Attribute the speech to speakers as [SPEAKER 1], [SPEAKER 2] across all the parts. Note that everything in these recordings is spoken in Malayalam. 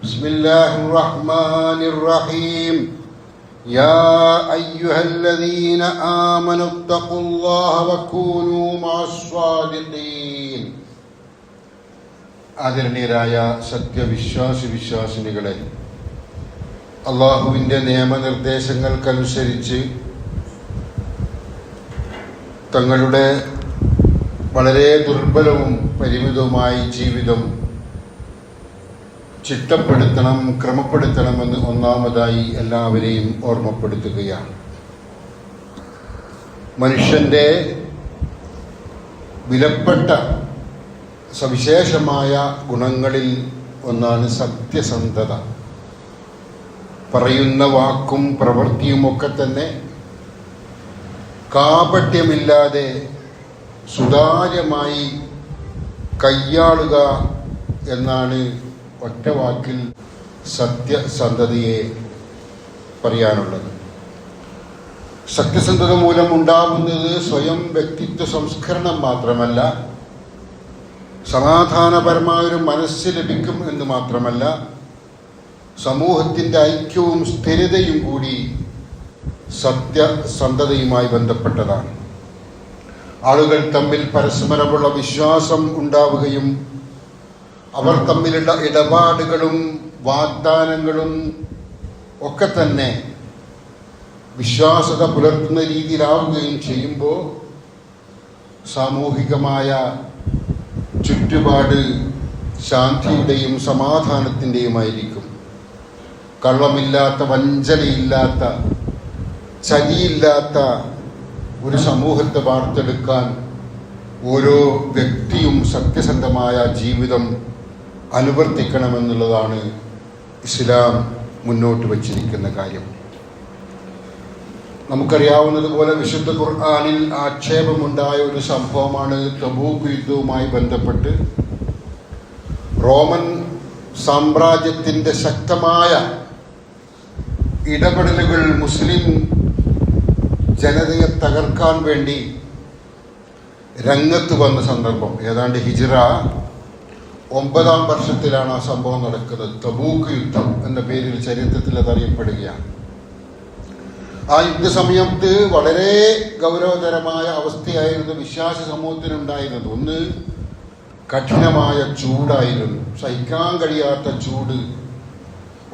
[SPEAKER 1] بسم الله الرحمن الرحيم يا أيها الذين آمنوا اتقوا الله وكونوا مع الصادقين. ആദരണീയരായ സത്യവിശ്വാസിനികളെ, അള്ളാഹുവിൻ്റെ നിയമനിർദ്ദേശങ്ങൾക്കനുസരിച്ച് തങ്ങളുടെ വളരെ ദുർബലവും പരിമിതവുമായ ജീവിതം ചിട്ടപ്പെടുത്തണം, ക്രമപ്പെടുത്തണമെന്ന് ഒന്നാമതായി എല്ലാവരെയും ഓർമ്മപ്പെടുത്തുകയാണ്. മനുഷ്യൻ്റെ വിലപ്പെട്ട സവിശേഷമായ ഗുണങ്ങളിൽ ഒന്നാണ് സത്യസന്ധത. പറയുന്ന വാക്കും പ്രവൃത്തിയുമൊക്കെ തന്നെ കാപട്യമില്ലാതെ സുതാര്യമായി കൈയാളുക എന്നാണ് ഒറ്റ വാക്കിൽ സത്യസന്ധതയെ പറയാനുള്ളത്. സത്യസന്ധത മൂലം ഉണ്ടാവുന്നത് സ്വയം വ്യക്തിത്വ സംസ്കരണം മാത്രമല്ല, സമാധാനപരമായൊരു മനസ്സ് ലഭിക്കും എന്ന് മാത്രമല്ല, സമൂഹത്തിൻ്റെ ഐക്യവും സ്ഥിരതയും കൂടി സത്യസന്ധതയുമായി ബന്ധപ്പെട്ടതാണ്. ആളുകൾ തമ്മിൽ പരസ്പരമുള്ള വിശ്വാസം ഉണ്ടാവുകയും അവർ തമ്മിലുള്ള ഇടപാടുകളും വാഗ്ദാനങ്ങളും ഒക്കെ തന്നെ വിശ്വാസത പുലർത്തുന്ന രീതിയിലാവുകയും ചെയ്യുമ്പോൾ സാമൂഹികമായ ചുറ്റുപാട് ശാന്തിയുടെയും സമാധാനത്തിൻ്റെയുമായിരിക്കും. കള്ളമില്ലാത്ത, വഞ്ചനയില്ലാത്ത, ചതിയില്ലാത്ത ഒരു സമൂഹത്തെ വാർത്തെടുക്കാൻ ഓരോ വ്യക്തിയും സത്യസന്ധമായ ജീവിതം അനുവർത്തിക്കണമെന്നുള്ളതാണ് ഇസ്ലാം മുന്നോട്ട് വച്ചിരിക്കുന്ന കാര്യം. നമുക്കറിയാവുന്നതുപോലെ വിശുദ്ധ ഖുർആനിൽ ആക്ഷേപമുണ്ടായ ഒരു സംഭവമാണ് തബൂക്ക് യുദ്ധവുമായി ബന്ധപ്പെട്ട് റോമൻ സാമ്രാജ്യത്തിൻ്റെ ശക്തമായ ഇടപെടലുകൾ മുസ്ലിം ജനതയെ തകർക്കാൻ വേണ്ടി രംഗത്ത് വന്ന സന്ദർഭം. ഏതാണ്ട് ഹിജ്റ 9-ാം വർഷത്തിലാണ് ആ സംഭവം നടക്കുന്നത്. തബൂക്ക് യുദ്ധം എന്ന പേരിൽ ചരിത്രത്തിൽ അതറിയപ്പെടുകയാണ്. ആ യുദ്ധസമയത്ത് വളരെ ഗൗരവതരമായ അവസ്ഥയായിരുന്നു വിശ്വാസ സമൂഹത്തിനുണ്ടായിരുന്നത്. ഒന്ന്, കഠിനമായ ചൂടായിരുന്നു, സഹിക്കാൻ കഴിയാത്ത ചൂട്.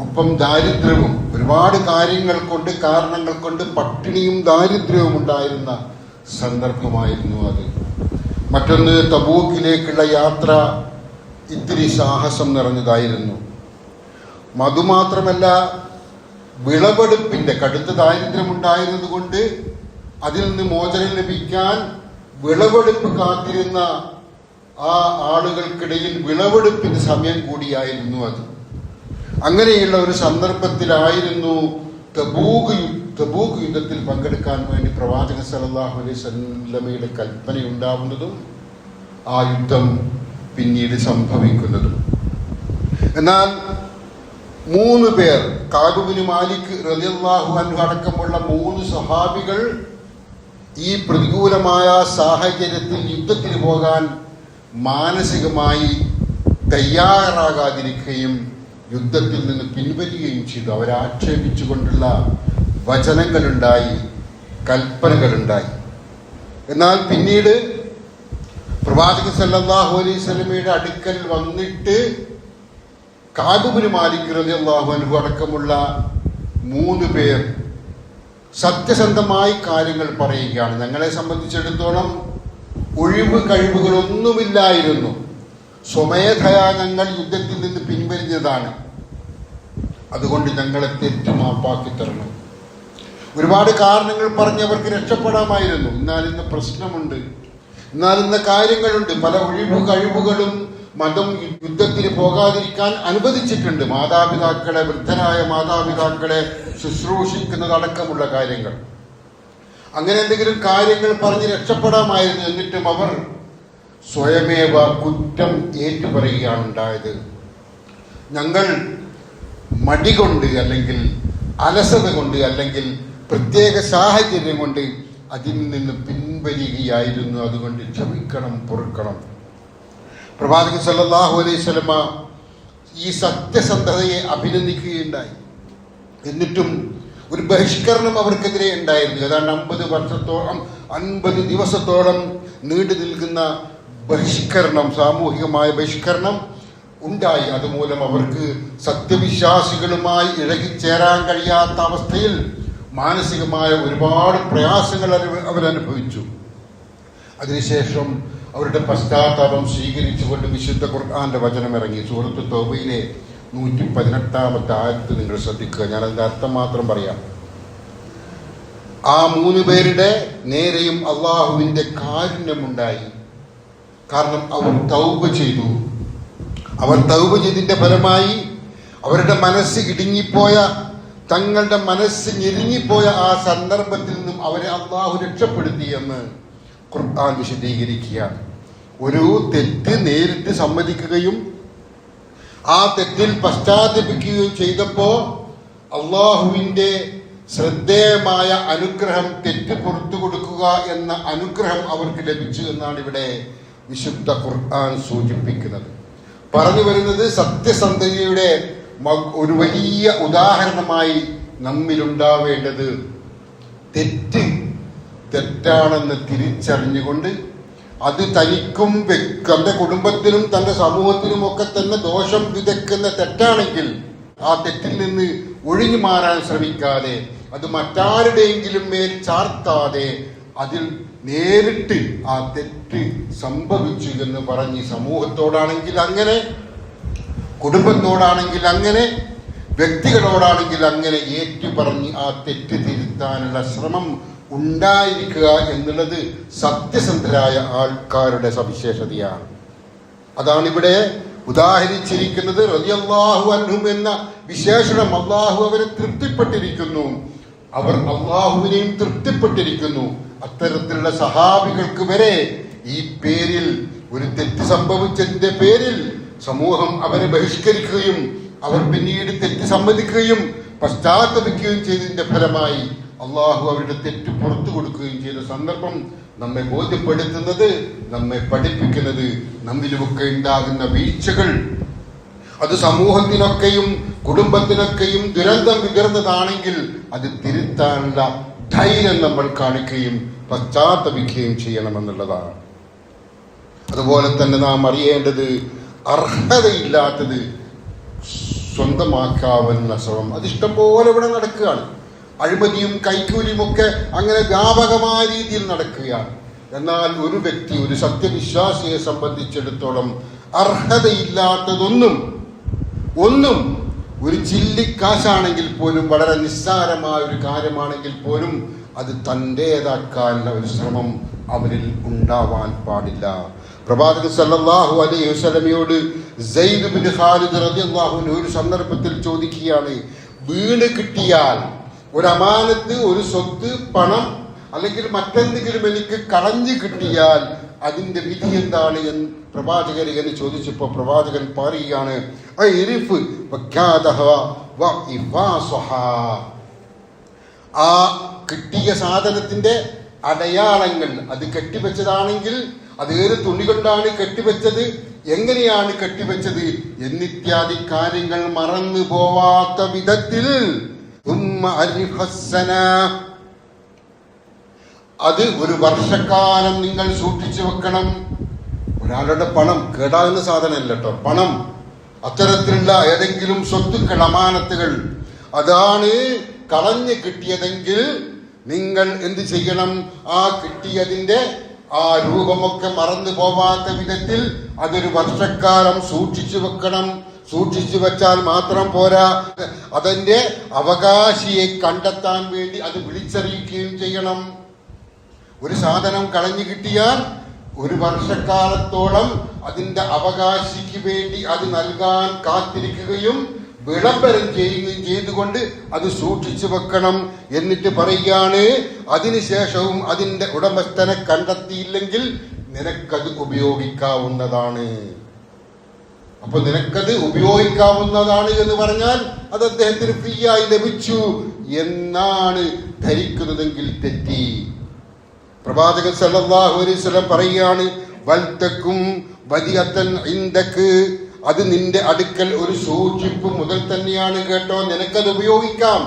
[SPEAKER 1] ഒപ്പം ദാരിദ്ര്യവും, ഒരുപാട് കാരണങ്ങൾ കൊണ്ട് പട്ടിണിയും ദാരിദ്ര്യവും ഉണ്ടായിരുന്ന സന്ദർഭമായിരുന്നു അത്. മറ്റൊന്ന്, തബൂക്കിലേക്കുള്ള യാത്ര ഇത്തിരി സാഹസം നിറഞ്ഞതായിരുന്നു. അതുമാത്രമല്ല, വിളവെടുപ്പിൻ്റെ കടുത്ത ദാരിദ്ര്യമുണ്ടായിരുന്നത് കൊണ്ട് അതിൽ നിന്ന് മോചനം ലഭിക്കാൻ വിളവെടുപ്പ് കാത്തിരുന്ന ആ ആളുകൾക്കിടയിൽ വിളവെടുപ്പിന്റെ സമയം കൂടിയായിരുന്നു അത്. അങ്ങനെയുള്ള ഒരു സന്ദർഭത്തിലായിരുന്നു തബൂക്ക് യുദ്ധത്തിൽ പങ്കെടുക്കാൻ വേണ്ടി പ്രവാചകൻ സല്ലല്ലാഹു അലൈഹി വസല്ലമയുടെ കൽപ്പനയുണ്ടാവുന്നതും ആ യുദ്ധം പിന്നീട് സംഭവിക്കുന്നതും. എന്നാൽ 3 പേർ, കഅബ് ഇബ്നു മാലിക് റളിയല്ലാഹു അൻഹു അടക്കമുള്ള 3 സ്വഹാബികൾ ഈ പ്രതികൂലമായ സാഹചര്യത്തിൽ യുദ്ധത്തിന് പോകാൻ മാനസികമായി തയ്യാറാകാതിരിക്കുകയും യുദ്ധത്തിൽ നിന്ന് പിൻവലിയുകയും ചെയ്തു. അവരെ ആക്ഷേപിച്ചുകൊണ്ടുള്ള വചനങ്ങളുണ്ടായി, കൽപ്പനകളുണ്ടായി. എന്നാൽ പിന്നീട് പ്രവാചകൻ സല്ലല്ലാഹു അലൈഹി വസല്ലമയുടെ അടുക്കൽ വന്നിട്ട് കഅബ് ഇബ്നു മാലിക് റളിയല്ലാഹു അൻഹു അടക്കമുള്ള 3 പേർ സത്യസന്ധമായി കാര്യങ്ങൾ പറയുകയാണ്. ഞങ്ങളെ സംബന്ധിച്ചിടത്തോളം ഒഴിവ് കഴിവുകളൊന്നുമില്ലായിരുന്നു, സ്വമേധയാ ഞങ്ങൾ യുദ്ധത്തിൽ നിന്ന് പിൻവലിഞ്ഞതാണ്, അതുകൊണ്ട് ഞങ്ങളെ തെറ്റുമാപ്പാക്കി തരണം. ഒരുപാട് കാരണങ്ങൾ പറഞ്ഞവർക്ക് രക്ഷപ്പെടാമായിരുന്നു. എന്നാൽ ഇന്ന് പ്രശ്നമുണ്ട്, എന്നാൽ ഇന്ന് കാര്യങ്ങളുണ്ട്. പല ഒഴിവ് കഴിവുകളും മതം യുദ്ധത്തിന് പോകാതിരിക്കാൻ അനുവദിച്ചിട്ടുണ്ട്. മാതാപിതാക്കളെ, വൃദ്ധരായ മാതാപിതാക്കളെ ശുശ്രൂഷിക്കുന്നതടക്കമുള്ള കാര്യങ്ങൾ. അങ്ങനെ എന്തെങ്കിലും കാര്യങ്ങൾ പറഞ്ഞ് രക്ഷപ്പെടാമായിരുന്നു. എന്നിട്ടും അവർ സ്വയമേവ കുറ്റം ഏറ്റുപറയുകയാണ് ഉണ്ടായത്. ഞങ്ങൾ മടി കൊണ്ട്, അല്ലെങ്കിൽ അലസത കൊണ്ട്, അല്ലെങ്കിൽ പ്രത്യേക സാഹചര്യം കൊണ്ട് അതിൽ നിന്ന് പിൻവലിയുകയായിരുന്നു. അതുകൊണ്ട് ക്ഷമിക്കണം, പൊറുക്കണം. പ്രവാചകൻ സല്ലല്ലാഹു അലൈഹി വസല്ലമ ഈ സത്യസന്ധതയെ അഭിനന്ദിക്കുകയുണ്ടായി. എന്നിട്ടും ഒരു ബഹിഷ്കരണം അവർക്കെതിരെ ഉണ്ടായിരുന്നു. ഏതാണ്ട് 50 ദിവസത്തോളം നീണ്ടു നിൽക്കുന്ന ബഹിഷ്കരണം, സാമൂഹികമായ ബഹിഷ്കരണം ഉണ്ടായി. അതുമൂലം അവർക്ക് സത്യവിശ്വാസികളുമായി ഇഴകിച്ചേരാൻ കഴിയാത്ത അവസ്ഥയിൽ മാനസികമായ ഒരുപാട് പ്രയാസങ്ങൾ അവരനുഭവിച്ചു. അതിനുശേഷം അവരുടെ പശ്ചാത്താപം സ്വീകരിച്ചുകൊണ്ട് വിശുദ്ധ ഖുർആന്റെ വചനം ഇറങ്ങി. സൂറത്ത് തൗബയിലെ 118 ആയത്ത് നിങ്ങൾ ശ്രദ്ധിക്കുക. ഞാൻ അതിന്റെ അർത്ഥം മാത്രം പറയാം. ആ 3 പേരുടെ നേരെയും അള്ളാഹുവിന്റെ കാരുണ്യമുണ്ടായി. കാരണം അവർ തൗബ ചെയ്തു. അവർ തൗബ ചെയ്തതിന്റെ ഫലമായി അവരുടെ മനസ്സ് ഇടുങ്ങിപ്പോയ, തങ്ങളുടെ മനസ്സ് ഞെരുങ്ങിപ്പോയ ആ സന്ദർഭത്തിൽ നിന്നും അവരെ അള്ളാഹു രക്ഷപ്പെടുത്തിയെന്ന് ഖുർആൻ വിശദീകരിക്കുകയാണ്. ഒരു തെറ്റ് നേരിട്ട് സമ്മതിക്കുകയും ആ തെറ്റിൽ പശ്ചാത്തപിക്കുകയും ചെയ്തപ്പോ അള്ളാഹുവിന്റെ ശ്രദ്ധേയമായ അനുഗ്രഹം, തെറ്റ് പുറത്തു കൊടുക്കുക എന്ന അനുഗ്രഹം അവർക്ക് ലഭിച്ചു എന്നാണ് ഇവിടെ വിശുദ്ധ ഖുർആൻ സൂചിപ്പിക്കുന്നത്. പറഞ്ഞു വരുന്നത് സത്യസന്ധതയുടെ ഒരു വലിയ ഉദാഹരണമായി നമ്മിലുണ്ടാവേണ്ടത് തെറ്റാണെന്ന് തിരിച്ചറിഞ്ഞുകൊണ്ട് അത് തനിക്കും തന്റെ കുടുംബത്തിനും തന്റെ സമൂഹത്തിനും ഒക്കെ തന്നെ ദോഷം വിതയ്ക്കുന്ന തെറ്റാണെങ്കിൽ ആ തെറ്റിൽ നിന്ന് ഒഴിഞ്ഞു മാറാൻ ശ്രമിക്കാതെ, അത് മറ്റാരുടെയെങ്കിലും മേൽ ചാർത്താതെ അതിൽ നേരിട്ട് ആ തെറ്റ് സംഭവിച്ചു എന്ന് പറഞ്ഞ് സമൂഹത്തോടാണെങ്കിൽ അങ്ങനെ, കുടുംബത്തോടാണെങ്കിൽ അങ്ങനെ, വ്യക്തികളോടാണെങ്കിൽ അങ്ങനെ ഏറ്റുപറഞ്ഞ് ആ തെറ്റ് തിരുത്താനുള്ള ശ്രമം ഉണ്ടായിരിക്കുക എന്നുള്ളത് സത്യസന്ധരായ ആൾക്കാരുടെ സവിശേഷതയാണ്. അതാണ് ഇവിടെ ഉദാഹരിച്ചിരിക്കുന്നത്. റളിയല്ലാഹു അൻഹും എന്ന വിശേഷണം, അള്ളാഹു അവരെ തൃപ്തിപ്പെട്ടിരിക്കുന്നു, അവർ അള്ളാഹുവിനെയും തൃപ്തിപ്പെട്ടിരിക്കുന്നു. അത്തരത്തിലുള്ള സഹാബികൾക്ക് വരെ ഈ പേരിൽ ഒരു തെറ്റ് സംഭവിച്ചതിന്റെ പേരിൽ സമൂഹം അവരെ ബഹിഷ്കരിക്കുകയും അവർ പിന്നീട് തെറ്റ് സമ്മതിക്കുകയും പശ്ചാത്തപിക്കുകയും ചെയ്തതിന്റെ ഫലമായി അള്ളാഹു അവരുടെ തെറ്റ് പുറത്തു കൊടുക്കുകയും ചെയ്ത സന്ദർഭം നമ്മെ ബോധ്യപ്പെടുത്തുന്നത്, നമ്മെ പഠിപ്പിക്കുന്നത്, നമ്മിലുമൊക്കെ ഉണ്ടാകുന്ന വീഴ്ചകൾ അത് സമൂഹത്തിനൊക്കെയും കുടുംബത്തിനൊക്കെയും ദുരന്തം വിതർന്നതാണെങ്കിൽ അത് തിരുത്താനുള്ള ധൈര്യം നമ്മൾ കാണിക്കുകയും പശ്ചാത്തപിക്കുകയും ചെയ്യണമെന്നുള്ളതാണ്. അതുപോലെ തന്നെ നാം അറിയേണ്ടത്, അർഹതയില്ലാത്തത് സ്വന്തമാക്കാവുന്ന ശ്രമം അതിഷ്ടം പോലെ ഇവിടെ നടക്കുകയാണ്. അഴിമതിയും കൈക്കൂലിയും ഒക്കെ അങ്ങനെ വ്യാപകമായ രീതിയിൽ നടക്കുകയാണ്. എന്നാൽ ഒരു വ്യക്തി, ഒരു സത്യവിശ്വാസിയെ സംബന്ധിച്ചിടത്തോളം അർഹതയില്ലാത്തതൊന്നും ഒരു ചില്ലിക്കാശാണെങ്കിൽ പോലും, വളരെ നിസ്സാരമായ ഒരു കാര്യമാണെങ്കിൽ പോലും അത് തൻ്റേതാക്കാനുള്ള ഒരു ശ്രമം അവരിൽ ഉണ്ടാവാൻ പാടില്ല. പ്രവാചകൻ സല്ലല്ലാഹു അലൈഹി വസല്ലമയോട് സെയ്ദ് ബിൻ ഖാലിദ് റളിയല്ലാഹു അൻഹു ഒരു സന്ദർഭത്തിൽ ചോദിക്കുകയാണ്, വീണ് കിട്ടിയാൽ ഒരു അമാനത്ത്, ഒരു സ്വത്ത്, പണം അല്ലെങ്കിൽ മറ്റെന്തെങ്കിലും എനിക്ക് കളഞ്ഞു കിട്ടിയാൽ അതിന്റെ വിധി എന്താണ് എന്ന് പ്രവാചകൻ എന്ന് ചോദിച്ചപ്പോൾ പ്രവാചകൻ പറയുകയാണ്, ആ കിട്ടിയ സാധനത്തിന്റെ അടയാളങ്ങൾ, അത് കെട്ടിവെച്ചതാണെങ്കിൽ അത് ഏത് തുണി കൊണ്ടാണ് കെട്ടിവെച്ചത്, എങ്ങനെയാണ് കെട്ടിവെച്ചത് എന്നിത്യാദി കാര്യങ്ങൾ മറന്നു പോവാത്ത വിധത്തിൽ അത് ഒരു വർഷക്കാലം നിങ്ങൾ സൂക്ഷിച്ചു വെക്കണം. ഒരാളുടെ പണം കേടാകുന്ന സാധനമല്ല കേട്ടോ, പണം, അത്തരത്തിലുള്ള ഏതെങ്കിലും സ്വത്തുക്കൾ, അമാനത്തുകൾ അതാണ് കളഞ്ഞു കിട്ടിയതെങ്കിൽ നിങ്ങൾ എന്ത് ചെയ്യണം? ആ കിട്ടിയതിന്റെ ആ രൂപമൊക്കെ മറന്നു പോവാത്ത വിധത്തിൽ അതൊരു വർഷക്കാലം സൂക്ഷിച്ചു വെക്കണം. സൂക്ഷിച്ചു വെച്ചാൽ മാത്രം പോരാ, അതിന്റെ അവകാശിയെ കണ്ടെത്താൻ വേണ്ടി അത് വിളിച്ചറിയിക്കുകയും ചെയ്യണം. ഒരു സാധനം കളഞ്ഞു കിട്ടിയാൽ ഒരു വർഷക്കാലത്തോളം അതിന്റെ അവകാശിക്ക് വേണ്ടി അത് നൽകാൻ കാത്തിരിക്കുകയും വിളംബരം ചെയ്യുകയും ചെയ്തുകൊണ്ട് അത് സൂക്ഷിച്ചു വെക്കണം. എന്നിട്ട് പറയുകയാണ്, അതിനുശേഷവും അതിന്റെ ഉടമസ്ഥനെ കണ്ടെത്തിയില്ലെങ്കിൽ നിനക്കത് ഉപയോഗിക്കാവുന്നതാണ്. അപ്പൊ നിനക്കത് ഉപയോഗിക്കാവുന്നതാണ് എന്ന് പറഞ്ഞാൽ അത് അദ്ദേഹത്തിന് ഫ്രീ ആയി ലഭിച്ചു എന്നാണ് ധരിക്കുന്നതെങ്കിൽ തെറ്റി. പ്രവാചകൻ സല്ലല്ലാഹു അലൈഹി വസല്ലം പറയുകയാണ്, വൽതക്കും വദിയതൻ ഇൻദക അത് നിന്റെ അടുക്കൽ ഒരു സൂക്ഷിപ്പ് മുതൽ തന്നെയാണ് കേട്ടോ, നിനക്കത് ഉപയോഗിക്കാം.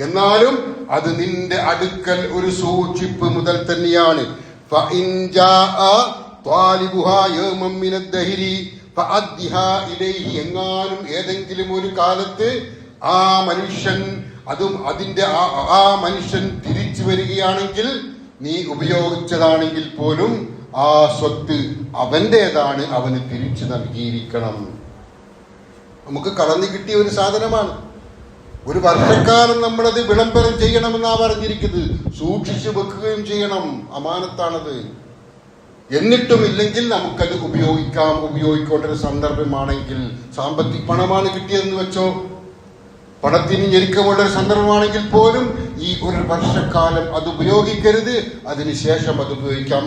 [SPEAKER 1] എന്നാലും അത് നിന്റെ അടുക്കൽ ഒരു സൂക്ഷിപ്പ് മുതൽ തന്നെയാണ്. എങ്ങാനും ഏതെങ്കിലും ഒരു കാലത്ത് ആ മനുഷ്യൻ ആ മനുഷ്യൻ തിരിച്ചു വരികയാണെങ്കിൽ, നീ ഉപയോഗിച്ചതാണെങ്കിൽ പോലും ആ സ്വത്ത് അവന്റേതാണ്, അവന് തിരിച്ചു നൽകിയിരിക്കണം. നമുക്ക് കളഞ്ഞു കിട്ടിയ ഒരു സാധനമാണ്. ഒരു വർഷക്കാലം നമ്മളത് വിളംബരം ചെയ്യണമെന്നാ പറഞ്ഞിരിക്കുന്നത്. സൂക്ഷിച്ചു വെക്കുകയും ചെയ്യണം, അമാനത്താണത്. എന്നിട്ടും ഇല്ലെങ്കിൽ നമുക്കത് ഉപയോഗിക്കേണ്ട ഒരു സന്ദർഭമാണെങ്കിൽ, സാമ്പത്തിക പണമാണ് കിട്ടിയതെന്ന് വെച്ചോ, പണത്തിന് ഞെരുക്കമുള്ള ഒരു സന്ദർഭമാണെങ്കിൽ പോലും ഈ ഒരു വർഷക്കാലം അത് ഉപയോഗിക്കരുത്, അതിനുശേഷം അത് ഉപയോഗിക്കാം.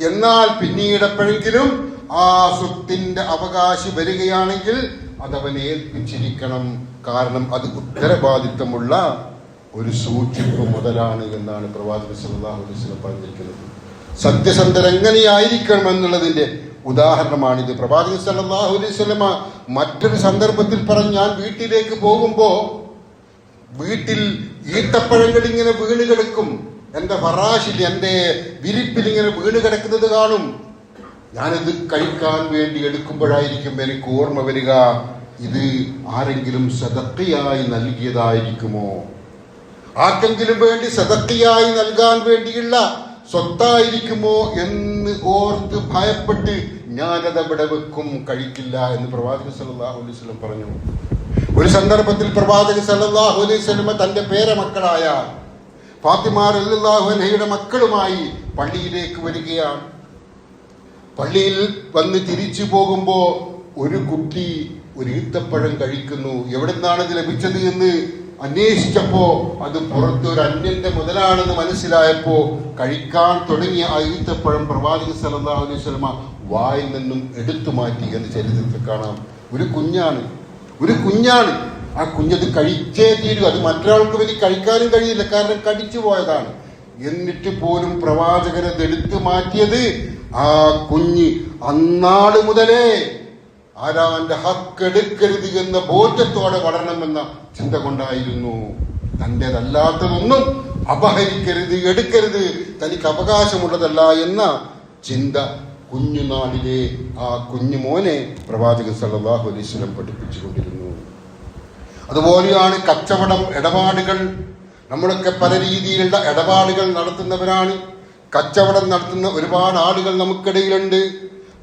[SPEAKER 1] എന്നാൽ പിന്നീട് എപ്പോഴെങ്കിലും ആ സ്വത്തിന്റെ അവകാശി വരികയാണെങ്കിൽ അതവനെ ഏൽപ്പിച്ചിരിക്കണം. കാരണം അത് ഉത്തരവാദിത്തമുള്ള ഒരു സൂക്ഷിപ്പ് മുതലാണ് എന്നാണ് പ്രവാചകൻ സല്ലല്ലാഹു അലൈഹി വസല്ലം പറഞ്ഞിരിക്കുന്നത്. സത്യസന്ധർ എങ്ങനെയായിരിക്കണം എന്നുള്ളതിന്റെ ഉദാഹരണമാണിത്. പ്രവാചകൻ സല്ലല്ലാഹു അലൈഹി വസല്ലം മറ്റൊരു സന്ദർഭത്തിൽ പറഞ്ഞു, ഞാൻ വീട്ടിലേക്ക് പോകുമ്പോ വീട്ടിൽ ഈത്തപ്പഴങ്ങൾ ഇങ്ങനെ വീണ് കിടക്കും, എന്റെ ഫറാഷിൽ, എന്റെ വിരിപ്പിൽ ഇങ്ങനെ വീണ് കിടക്കുന്നത് കാണും. ഞാനത് കഴിക്കാൻ വേണ്ടി എടുക്കുമ്പോഴായിരിക്കും എനിക്ക് ഓർമ്മ വരിക, ഇത് ആരെങ്കിലും സദഖയായി നൽകിയതായിരിക്കുമോ, ആർക്കെങ്കിലും വേണ്ടി സദഖയായി നൽകാൻ വേണ്ടിയുള്ള സ്വത്തായിരിക്കുമോ എന്ന് ഓർത്ത് ഭയപ്പെട്ട് ഞാനത് അവിടെ വെക്കും, കഴിക്കില്ല എന്ന് പ്രവാചകൻ സല്ലല്ലാഹു അലൈഹി വസല്ലം പറഞ്ഞു. ഒരു സന്ദർഭത്തിൽ പ്രവാചകൻ സല്ലല്ലാഹു അലൈഹി വസല്ലം തന്റെ പേരമക്കളായ ഫാത്തിമ റളിയല്ലാഹു അൻഹയുടെ മക്കളുമായി പള്ളിയിലേക്ക് വരികയാണ്. പള്ളിയിൽ വന്ന് തിരിച്ചു പോകുമ്പോ ഒരു കുട്ടി ഒരു ഈത്തപ്പഴം കഴിക്കുന്നു. എവിടെ നിന്നാണ് ഇത് ലഭിച്ചത് എന്ന് അന്വേഷിച്ചപ്പോ അത് പുറത്ത് ഒരു അന്യന്റെ മുതലാണെന്ന് മനസ്സിലായപ്പോ കഴിക്കാൻ തുടങ്ങിയ ആ ഈത്തപ്പഴം പ്രവാചകൻ സല്ലല്ലാഹു അലൈഹി വസല്ലം വായിൽ നിന്നും എടുത്തു മാറ്റി എന്ന് ചരിത്രത്തിൽ കാണാം. ഒരു കുഞ്ഞാണ് ആ കുഞ്ഞത് കഴിച്ചേ തീരും. അത് മറ്റൊരാൾക്ക് വേണ്ടി കഴിക്കാനും കഴിയില്ല, കാരണം കടിച്ചു പോയതാണ്. എന്നിട്ട് പോലും പ്രവാചകനത് എടുത്തു മാറ്റിയത് ആ കുഞ്ഞ് അന്നാട് മുതലേ ആരാന്റെ ഹക്കെടുക്കരുത് എന്ന ബോധ്യത്തോടെ വളരണമെന്ന ചിന്ത കൊണ്ടായിരുന്നു. തൻ്റെതല്ലാത്തതൊന്നും അപഹരിക്കരുത്, എടുക്കരുത്, തനിക്ക് അവകാശമുള്ളതല്ല എന്ന ചിന്ത കുഞ്ഞുനാളിലെ ആ കുഞ്ഞുമോനെ പ്രവാചകൻ സല്ലല്ലാഹു അലൈഹി വസല്ലം പഠിപ്പിച്ചുകൊണ്ടിരുന്നു. അതുപോലെയാണ് കച്ചവടം, ഇടപാടുകൾ. നമ്മളൊക്കെ പല രീതിയിലുള്ള ഇടപാടുകൾ നടത്തുന്നവരാണ്. കച്ചവടം നടത്തുന്ന ഒരുപാട് ആളുകൾ നമുക്കിടയിലുണ്ട്.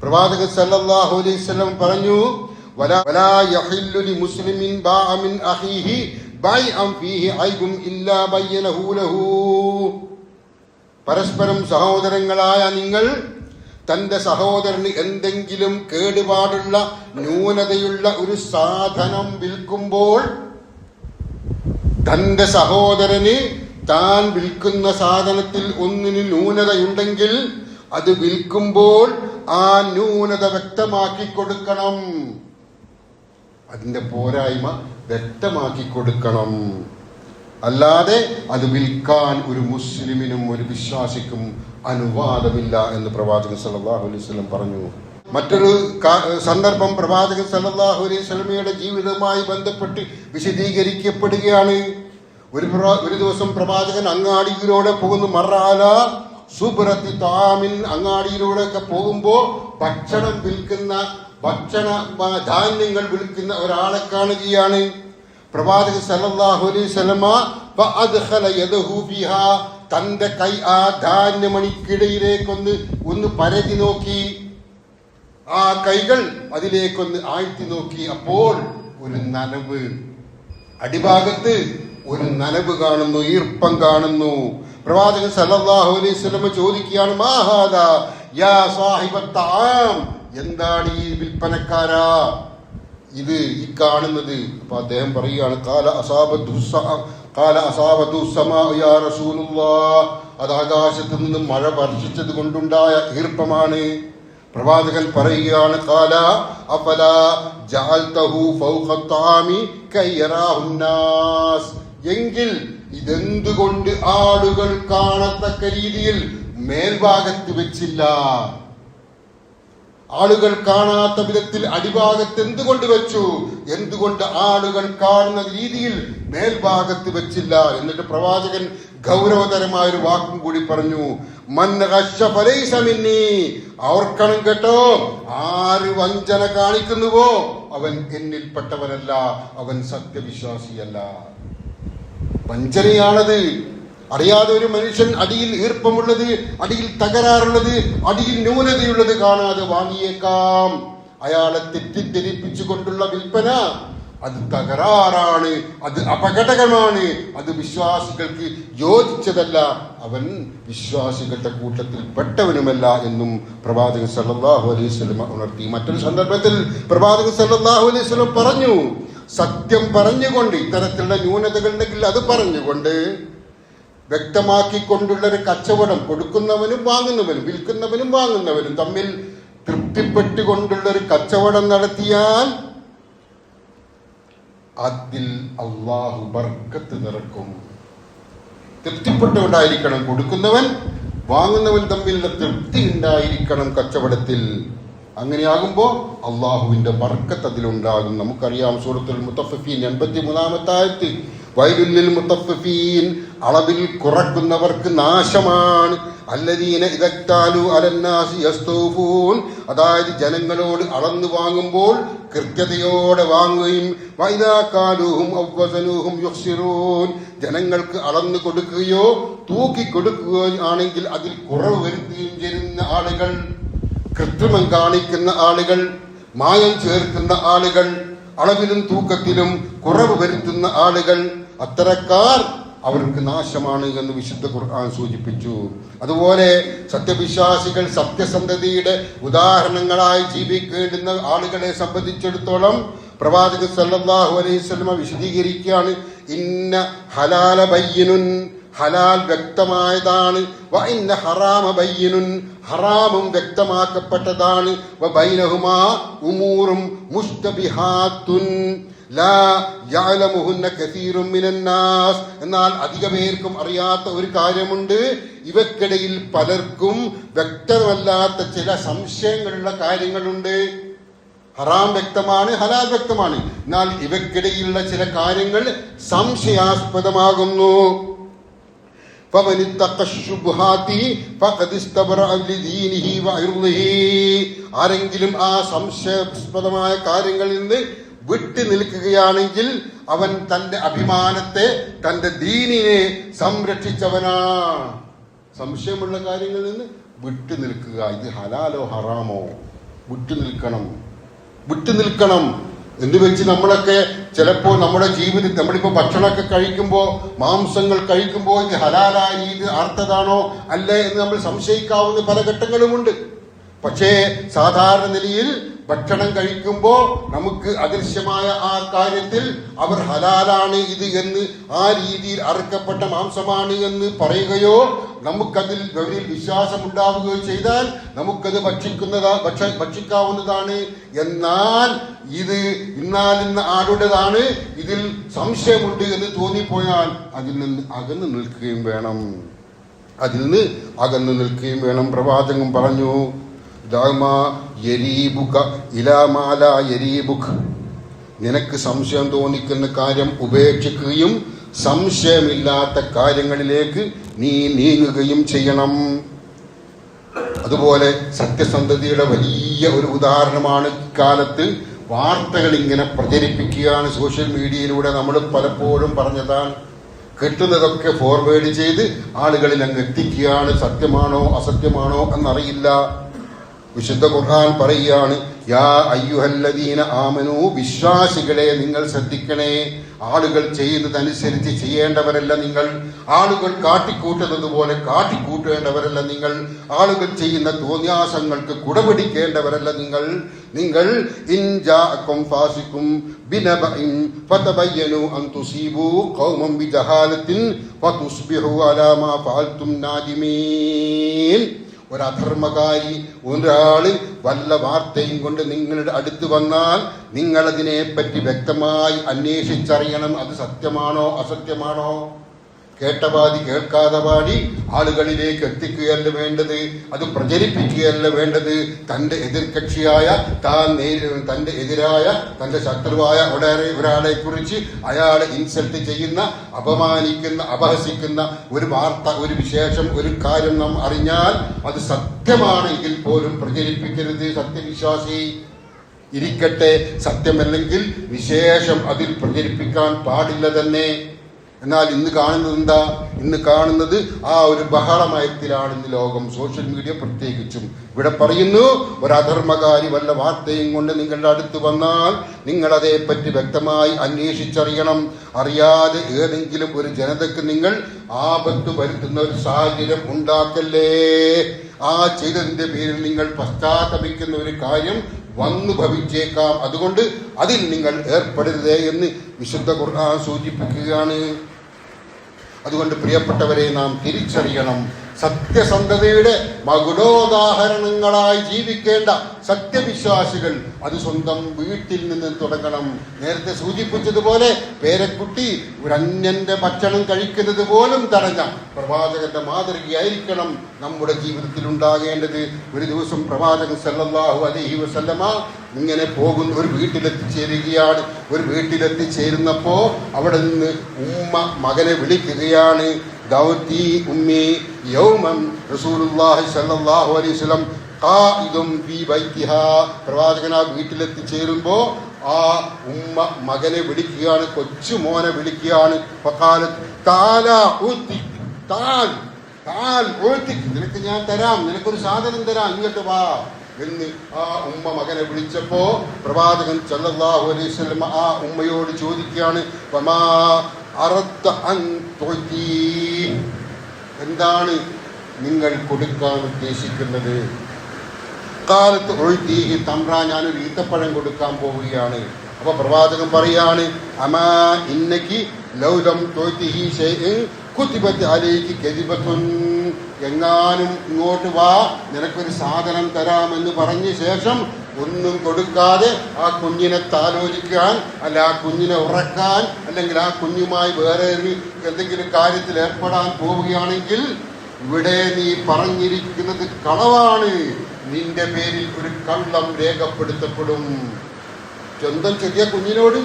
[SPEAKER 1] പ്രവാചകൻ സല്ലല്ലാഹു അലൈഹി വസല്ലം പറഞ്ഞു, വലാ യഹില്ലു ലിമുസ്ലിമിൻ ബാഅ മിൻ അഖീഹി ബൈഅൻ ഫീഹി ഐബുൻ ഇല്ലാ ബയ്യനഹു ലഹു. പരസ്പരം സഹോദരങ്ങളായ നിങ്ങൾ തന്റെ സഹോദരന് എന്തെങ്കിലും കേടുപാടുള്ള ന്യൂനതയുള്ള ഒരു സാധനം വിൽക്കുമ്പോൾ, തന്റെ സഹോദരന് താൻ വിൽക്കുന്ന സാധനത്തിൽ ഒന്നിന് ന്യൂനതയുണ്ടെങ്കിൽ അത് വിൽക്കുമ്പോൾ ആ ന്യൂനത വ്യക്തമാക്കി കൊടുക്കണം, അതിന്റെ പോരായ്മ വ്യക്തമാക്കി കൊടുക്കണം. അല്ലാതെ അത് വിൽക്കാൻ ഒരു മുസ്ലിമിനും ഒരു വിശ്വാസിക്കും അനുവാദമില്ല എന്ന് പ്രവാചകൻ സല്ലല്ലാഹു അലൈഹി വസല്ലം പറഞ്ഞു. മറ്റൊരു സന്ദർഭം പ്രവാചകൻ സല്ലല്ലാഹു അലൈഹി വസല്ലമയുടെ ജീവിതവുമായി ബന്ധപ്പെട്ട് വിശദീകരിക്കപ്പെടുകയാണ്. ഒരു ദിവസം പ്രവാചകൻ അങ്ങാടിയിലൂടെ പോകുന്നു. മറഅല സുബ്രത്തി താമിൻ, അങ്ങാടിയിലൂടെ ഒക്കെ പോകുമ്പോ ഭക്ഷണം വിൽക്കുന്ന, ധാന്യങ്ങൾ വിൽക്കുന്ന ഒരാളെ കാണുകയാണ്. പ്രവാചകൻ സല്ലല്ലാഹു അലൈഹി വസല്ലമ ഫഅദ്ഖല യദഹു ഫിഹാ, തന്റെ കൈ ആ ധാന്യമണിക്കിടയിലേക്കൊന്ന് പരതി നോക്കി, ആ കൈകൾ അതിലേക്കൊന്ന് ആഴ്ത്തി നോക്കി. അപ്പോൾ ഒരു നനവ്, അടിഭാഗത്ത് ഒരു നനവ് കാണുന്നു, ഈർപ്പം കാണുന്നു. പ്രവാചകൻ സല്ലല്ലാഹു അലൈഹി വസല്ലം ചോദിക്കുകയാണ്, മാ ഹാദാ യാ സാഹിബത്ത് തആം, എന്താണ് ഈ വിൽപ്പനക്കാരാ ഇത് ഈ കാണുന്നത്? അപ്പൊ അദ്ദേഹം പറയുകയാണ്, ഖാല അസാബത്തു സമാഉ യാ റസൂലുള്ളാഹ്, അത് ആകാശത്ത് നിന്ന് മഴ വർഷിച്ചത് കൊണ്ടുണ്ടായ ഈർപ്പമാണ്. പ്രവാചകൻ പറയുകയാണ്, ഖാല അഫലാ ജഅൽതഹു ഫൗഖ തആമി കയറാഹു നാസ്, എങ്കിൽ ഇതെന്തുകൊണ്ട് ആളുകൾ കാണത്തക്ക രീതിയിൽ മേൽഭാഗത്ത് വെച്ചില്ല? ആളുകൾ കാണാത്ത വിധത്തിൽ അടിഭാഗത്ത് എന്തുകൊണ്ട് വെച്ചു? എന്തുകൊണ്ട് ആളുകൾ കാണുന്ന രീതിയിൽ മേൽഭാഗത്ത് വെച്ചില്ല? എന്നിട്ട് പ്രവാചകൻ ഗൗരവതരമായ ഒരു വാക്കും കൂടി പറഞ്ഞു, മൻ ഗശ്ശ ഫലൈസ മിന്നീ. ഓർക്കണം കേട്ടോ, ആര് വഞ്ചന കാണിക്കുന്നുവോ അവൻ എന്നിൽപ്പെട്ടവനല്ല, അവൻ സത്യവിശ്വാസിയല്ല. വഞ്ചനയാണത്. അറിയാതെ ഒരു മനുഷ്യൻ അടിയിൽ ഈർപ്പമുള്ളത്, അടിയിൽ തകരാറുള്ളത്, അടിയിൽ ന്യൂനതയുള്ളത് കാണാതെ വാങ്ങിയേക്കാം. അയാളെ തെറ്റിദ്ധരിപ്പിച്ചുകൊണ്ടുള്ള വിൽപ്പന അത് തകരാറാണ്, അത് അപകടകരമാണ്, അത് വിശ്വാസികൾക്ക് യോജിച്ചതല്ല, അവൻ വിശ്വാസികളുടെ കൂട്ടത്തിൽ പെട്ടവനുമല്ല എന്നും പ്രവാചകൻ സല്ലല്ലാഹു അലൈഹി വസല്ലം ഉണർത്തി. മറ്റൊരു സന്ദർഭത്തിൽ പ്രവാചകൻ സല്ലല്ലാഹു അലൈഹി വസല്ലം പറഞ്ഞു, സത്യം പറഞ്ഞുകൊണ്ട്, ഇത്തരത്തിലുള്ള ന്യൂനതകൾ ഉണ്ടെങ്കിൽ അത് പറഞ്ഞുകൊണ്ട് വ്യക്തമാക്കിക്കൊണ്ടുള്ള ഒരു കച്ചവടം കൊടുക്കുന്നവനും വാങ്ങുന്നവനും, വിൽക്കുന്നവനും വാങ്ങുന്നവനും തമ്മിൽ തൃപ്തിപ്പെട്ടുകൊണ്ടുള്ള ഒരു കച്ചവടം നടത്തിയാൽ അതിൽ അള്ളാഹു ബർക്കത്ത് നിറക്കും. തൃപ്തിപ്പെട്ടുകൊണ്ടായിരിക്കണം കൊടുക്കുന്നവൻ വാങ്ങുന്നവൻ തമ്മിലുള്ള തൃപ്തി ഉണ്ടായിരിക്കണം കച്ചവടത്തിൽ. അങ്ങനെയാകുമ്പോൾ അള്ളാഹുവിന്റെ ബർക്കത്ത് അതിലുണ്ടാകും. നമുക്കറിയാം സൂറത്തുൽ മുത്തഫിഫീൻ 83-ാമത്തെ ആയത്ത്, വൈലുൽ മുത്തഫിഫീൻ, അളവിൽ കുറക്കുന്നവർക്ക് നാശമാണ്. അല്ലദീന ഇദക്താലു അലന്നാസി യസ്തൗഫൂൻ, അതായത് ജനങ്ങളോട് അളന്നു വാങ്ങുമ്പോൾ കൃത്യതയോടെ വാങ്ങുകയും, വഇദാ കാലുഹും ഔ വസനുഹും യുഖ്സിറൂൻ, ജനങ്ങൾക്ക് അളന്നു കൊടുക്കുകയോ തൂക്കി കൊടുക്കുകയോ ആണെങ്കിൽ അതിൽ കുറവ് വരുത്തുകയും ചെയ്യുന്ന ആളുകൾ, കൃത്രിമം കാണിക്കുന്ന ആളുകൾ, മായം ചേർക്കുന്ന ആളുകൾ, അളവിലും തൂക്കത്തിലും കുറവ് വരുത്തുന്ന ആളുകൾ, അത്തരക്കാർ അവർക്ക് നാശമാണ് എന്ന് വിശുദ്ധ ഖുർആൻ സൂചിപ്പിച്ചു. അതുപോലെ സത്യവിശ്വാസികൾ സത്യസന്ധതയുടെ ഉദാഹരണങ്ങളായി ജീവിക്കേണ്ടുന്ന ആളുകളെ സംബന്ധിച്ചിടത്തോളം പ്രവാചകൻ സല്ലല്ലാഹു അലൈഹി വസല്ലം വിശദീകരിക്കുകയാണ്, ഇന്ന ഹലാല ബയ്യിനുൻ, ഹലാൽ വ്യക്തമായതാണ്, വ ഇന്ന ഹറാമ ബയ്യിനുൻ, ഹറാമും വ്യക്തമാക്കപ്പെട്ടതാണ്, വ ബൈനഹുമാ ഉമൂറും മുസ്തബിഹാത്തുൻ ലാ യഅലമുഹുന്ന കസീറുൻ മിനന്നാസ്, എന്നാൽ അധിക പേർക്കും അറിയാത്ത ഒരു കാര്യമുണ്ട്, ഇവക്കിടയിൽ പലർക്കും വ്യക്തമല്ലാത്ത ചില സംശയങ്ങളുള്ള കാര്യങ്ങളുണ്ട്. ഹറാം വ്യക്തമാണ്, ഹലാൽ വ്യക്തമാണ്, എന്നാൽ ഇവക്കിടയിലുള്ള ചില കാര്യങ്ങൾ സംശയാസ്പദമാകുന്നു. ആരെങ്കിലും ആ സംശയാസ്പദമായ കാര്യങ്ങളിൽ നിന്ന് വിട്ടു നിൽക്കുകയാണെങ്കിൽ അവൻ തന്റെ അഭിമാനത്തെ, തന്റെ ദീനിനെ സംരക്ഷിച്ചവനാണ്. സംശയമുള്ള കാര്യങ്ങളിൽ നിന്ന് വിട്ടു നിൽക്കുക. ഇത് ഹലാലോ ഹറാമോ, വിട്ടു നിൽക്കണം എന്ന് വെച്ച് നമ്മളൊക്കെ ചിലപ്പോൾ നമ്മുടെ ജീവിതത്തിൽ, നമ്മളിപ്പോ ഭക്ഷണമൊക്കെ കഴിക്കുമ്പോൾ, മാംസങ്ങൾ കഴിക്കുമ്പോൾ ഇത് ഹലാലായ രീതി അർത്ഥതാണോ അല്ലേ എന്ന് നമ്മൾ സംശയിക്കാവുന്ന പല ഘട്ടങ്ങളുമുണ്ട്. പക്ഷേ സാധാരണ നിലയിൽ ഭക്ഷണം കഴിക്കുമ്പോൾ നമുക്ക് അദൃശ്യമായ ആ കാര്യത്തിൽ അവർ ഹലാലാണ് ഇത് എന്ന്, ആ രീതിയിൽ അറുക്കപ്പെട്ട മാംസമാണ് എന്ന് പറയുകയോ നമുക്കതിൽ വിശ്വാസം ഉണ്ടാവുകയോ ചെയ്താൽ നമുക്കത് ഭക്ഷിക്കാവുന്നതാണ്. എന്നാൽ ഇത് ഇന്നാലിന്ന ആളുടേതാണ്, ഇതിൽ സംശയമുണ്ട് എന്ന് തോന്നിപ്പോയാൽ അതിൽ നിന്ന് അകന്നു നിൽക്കുകയും വേണം. പ്രവാചകൻ പറഞ്ഞു, നിനക്ക് സംശയം തോന്നിക്കുന്ന കാര്യം ഉപേക്ഷിക്കുകയും സംശയമില്ലാത്ത കാര്യങ്ങളിലേക്ക് നീ നീങ്ങുകയും ചെയ്യണം. അതുപോലെ സത്യസന്ധതയുടെ വലിയ ഒരു ഉദാഹരണമാണ് ഇക്കാലത്ത് വാർത്തകൾ ഇങ്ങനെ പ്രചരിപ്പിക്കുകയാണ്. സോഷ്യൽ മീഡിയയിലൂടെ നമ്മൾ പലപ്പോഴും പറഞ്ഞതാണ്, കിട്ടുന്നതൊക്കെ ഫോർവേഡ് ചെയ്ത് ആളുകളിൽ അങ്ങ് എത്തിക്കുകയാണ്. സത്യമാണോ അസത്യമാണോ എന്നറിയില്ല. വിശുദ്ധ ഖുർആൻ പറയുകയാണ്, യാ അയ്യുഹല്ലദീന ആമനൂ, വിശ്വാസികളെ നിങ്ങൾ ശ്രദ്ധിക്കണേ. ആളുകൾ ചെയ്യുന്നതനുസരിച്ച് ചെയ്യേണ്ടവരല്ല നിങ്ങൾ, ആളുകൾ കാട്ടിക്കൂട്ടുന്നത് പോലെ കാട്ടിക്കൂട്ടേണ്ടവരല്ല നിങ്ങൾ, ആളുകൾ ചെയ്യുന്ന തോന്നിയാസങ്ങൾക്ക് കുടപിടിക്കേണ്ടവരല്ല നിങ്ങൾ ഇൻ ജാഅക്കും ഫാസിഖും ബിനബഇൻ ഫതബയ്യനു അൻ തുസീബു ഖൗമൻ ബിജഹാലത്തിൻ ഫതുസ്ബിഹു അലാ മാ ഫഅൽതും നാദിമീൻ. ഒരധർമ്മകാരി ഒരാള് വല്ല വാർത്തയും കൊണ്ട് നിങ്ങളുടെ അടുത്ത് വന്നാൽ നിങ്ങളതിനെ പറ്റി വ്യക്തമായി അന്വേഷിച്ചറിയണം, അത് സത്യമാണോ അസത്യമാണോ. കേട്ടപാതി കേൾക്കാതെ പാടി ആളുകളിലേക്ക് എത്തിക്കുകയല്ല വേണ്ടത്, അത് പ്രചരിപ്പിക്കുകയല്ല വേണ്ടത്. തന്റെ എതിർകക്ഷിയായ തന്റെ എതിരായ തന്റെ ശത്രുവായ ഒരാളെ കുറിച്ച് അയാളെ ഇൻസൾട്ട് ചെയ്യുന്ന, അപമാനിക്കുന്ന, അപഹസിക്കുന്ന ഒരു വാർത്ത, ഒരു വിശേഷം, ഒരു കാര്യം നാം അറിഞ്ഞാൽ അത് സത്യമാണെങ്കിൽ പോലും പ്രചരിപ്പിക്കരുത്. സത്യവിശ്വാസി ഇരിക്കട്ടെ, സത്യമല്ലെങ്കിൽ വിശേഷം അതിൽ പ്രചരിപ്പിക്കാൻ പാടില്ല തന്നെ. എന്നാൽ ഇന്ന് കാണുന്നത് എന്താ? ഇന്ന് കാണുന്നത് ആ ഒരു ബഹളമയത്തിലാണ് ഇന്ന് ലോകം, സോഷ്യൽ മീഡിയ പ്രത്യേകിച്ചും. ഇവിടെ പറയുന്നു, ഒരു അധർമ്മകാരി വല്ല വാർത്തയും കൊണ്ട് നിങ്ങളുടെ അടുത്ത് വന്നാൽ നിങ്ങൾ അതേപ്പറ്റി വ്യക്തമായി അന്വേഷിച്ചറിയണം. അറിയാതെ ഏതെങ്കിലും ഒരു ജനതയ്ക്ക് നിങ്ങൾ ആപത്ത് വരുത്തുന്ന ഒരു സാഹചര്യം ഉണ്ടാക്കല്ലേ. ആ ചെയ്തതിന്റെ പേരിൽ നിങ്ങൾ പശ്ചാത്തപിക്കുന്ന ഒരു കാര്യം വന്നു ഭവിച്ചേക്കാം. അതുകൊണ്ട് അതിൽ നിങ്ങൾ ഏർപ്പെടരുതേ എന്ന് വിശുദ്ധ ഖുർആൻ സൂചിപ്പിക്കുകയാണ്. അതുകൊണ്ട് പ്രിയപ്പെട്ടവരെ, നാം തിരിച്ചറിയണം, സത്യസന്ധതയുടെ മകുടോദാഹരണങ്ങളായി ജീവിക്കേണ്ട സത്യവിശ്വാസികൾ അത് സ്വന്തം വീട്ടിൽ നിന്ന് തുടങ്ങണം. നേരത്തെ സൂചിപ്പിച്ചതുപോലെ പേരക്കുട്ടി ഒരു അന്യന്റെ ഭക്ഷണം കഴിക്കുന്നത് പോലും തടഞ്ഞ പ്രവാചകന്റെ മാതൃകയായിരിക്കണം നമ്മുടെ ജീവിതത്തിൽ ഉണ്ടാകേണ്ടത്. ഒരു ദിവസം പ്രവാചകൻ സല്ലല്ലാഹു അലൈഹി വസല്ലമ ഇങ്ങനെ പോകുന്ന ഒരു വീട്ടിലെത്തിച്ചേരുകയാണ്. ഒരു വീട്ടിലെത്തിച്ചേരുന്നപ്പോ അവിടെ നിന്ന് ഉമ്മ മകനെ വിളിക്കുകയാണ്. ദൗതി ഉമ്മി യൗമൻ റസൂലുള്ളാഹി സ്വല്ലല്ലാഹു അലൈഹി വസല്ലം ഖായിദും ഫീ ബൈതിഹാ. പ്രവാചകൻ ആ വീട്ടിലെത്തിച്ചേരുമ്പോ ആ ഉമ്മ മകനെ വിളിക്കുകയാണ്, കൊച്ചു മോനെ വിളിക്കുകയാണ്. ഫഖാലത് തആല ഊതി താൽ താൽ ഊതി, നിനക്ക് ഞാൻ തരാം, നിനക്കൊരു സാധനം തരാം, ഇങ്ങോട്ട് വാ എന്ന് ആ ഉമ്മ മകനെ വിളിച്ചപ്പോ പ്രവാചകൻ സല്ലല്ലാഹു അലൈഹി വസല്ലം ആ ഉമ്മയോട് ചോദിക്കുകയാണ്, വമാ അറദ്ത അൻ തുഅതി, എന്താണ് നിങ്ങൾ കൊടുക്കാൻ ഉദ്ദേശിക്കുന്നത്? കാലത്ത് ഒഴുതീഹി തമ്ര, ഞാനൊരു ഈത്തപ്പഴം കൊടുക്കാൻ പോവുകയാണ്. അപ്പൊ പ്രവാചകൻ പറയാണ്, അമാ ഇന്നകി ലൗലം തുഅതിഹി ശൈഇൻ കുതിബത് അലൈകി കദിബത്തുൻ, എങ്ങാനും ഇങ്ങോട്ട് വാ, നിനക്കൊരു സാധനം തരാമെന്ന് പറഞ്ഞ ശേഷം ഒന്നും കൊടുക്കാതെ ആ കുഞ്ഞിനെ താലോലിക്കാൻ, അല്ല ആ കുഞ്ഞിനെ ഉറക്കാൻ, അല്ലെങ്കിൽ ആ കുഞ്ഞുമായി വേറെ എന്തെങ്കിലും കാര്യത്തിൽ ഏർപ്പെടാൻ പോവുകയാണെങ്കിൽ ഇവിടെ നീ പറഞ്ഞിരിക്കുന്നത് കളവാണ്, നിന്റെ പേരിൽ ഒരു കള്ളം രേഖപ്പെടുത്തപ്പെടും. സ്വന്തം ചെറിയ കുഞ്ഞിനോട്,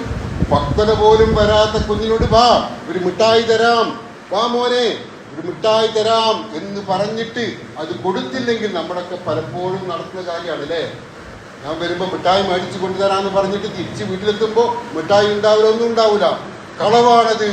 [SPEAKER 1] പക്വത പോലും വരാത്ത കുഞ്ഞിനോട് വാ ഒരു മിഠായി തരാം, വാ മോനെ ഒരു മിഠായി തരാം എന്ന് പറഞ്ഞിട്ട് അത് കൊടുത്തില്ലെങ്കിൽ നമ്മളൊക്കെ പലപ്പോഴും നടത്തുന്ന കാര്യമാണ് അല്ലേ. ഞാൻ വരുമ്പോൾ മിഠായി മേടിച്ചു കൊണ്ടുതരാന്ന് പറഞ്ഞിട്ട് തിരിച്ച് വീട്ടിലെത്തുമ്പോൾ മിഠായി ഉണ്ടാവില്ല, ഒന്നും ഉണ്ടാവില്ല. കളവാണത്,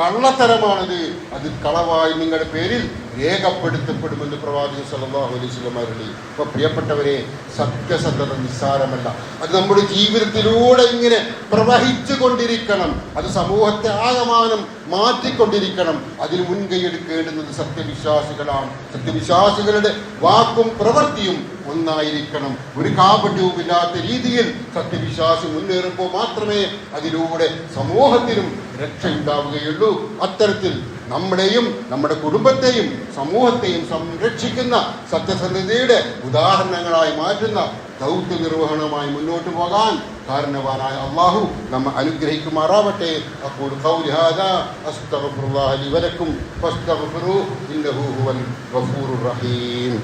[SPEAKER 1] കള്ളത്തരമാണത്. അത് കളവായി നിങ്ങളുടെ പേരിൽ രേഖപ്പെടുത്തപ്പെടുമെന്ന് പ്രവാചകൻ സല്ലല്ലാഹു അലൈഹി വസല്ലം അരുളി. അപ്പൊ പ്രിയപ്പെട്ടവരെ, സത്യസന്ധത നിസ്സാരമല്ല. അത് നമ്മുടെ ജീവിതത്തിലൂടെ ഇങ്ങനെ പ്രവഹിച്ചു കൊണ്ടിരിക്കണം. അത് സമൂഹത്തെ ആകമാനം മാറ്റിക്കൊണ്ടിരിക്കണം. അതിന് മുൻകൈയെടുക്കേണ്ടുന്നത് സത്യവിശ്വാസികളാണ്. സത്യവിശ്വാസികളുടെ വാക്കും പ്രവൃത്തിയും ഒന്നായിരിക്കണം. ഒരു കാപട്യവുമില്ലാത്ത രീതിയിൽ സത്യവിശ്വാസി മുന്നേറുമ്പോൾ മാത്രമേ അതിലൂടെ സമൂഹത്തിനും രക്ഷയുണ്ടാവുകയുള്ളൂ. അത്തരത്തിൽ നമ്മളെയും നമ്മുടെ കുടുംബത്തെയും സമൂഹത്തെയും സംരക്ഷിക്കുന്ന സത്യസന്ധതയുടെ ഉദാഹരണങ്ങളായി മാറ്റുന്ന ദൗത്യ നിർവഹണമായി മുന്നോട്ട് പോകാൻ കാരണവാനായ അല്ലാഹു നമ്മെ അനുഗ്രഹിക്കുമാറാവട്ടെ. അഖൂലു ഖൗലി ഹാദാ അസ്തഗ്ഫിറുല്ലാഹ ലി വലക്കും ഫസ്തഗ്ഫിറൂഹു ഇന്നഹു ഹുവൽ ഗഫൂറുർ റഹീം.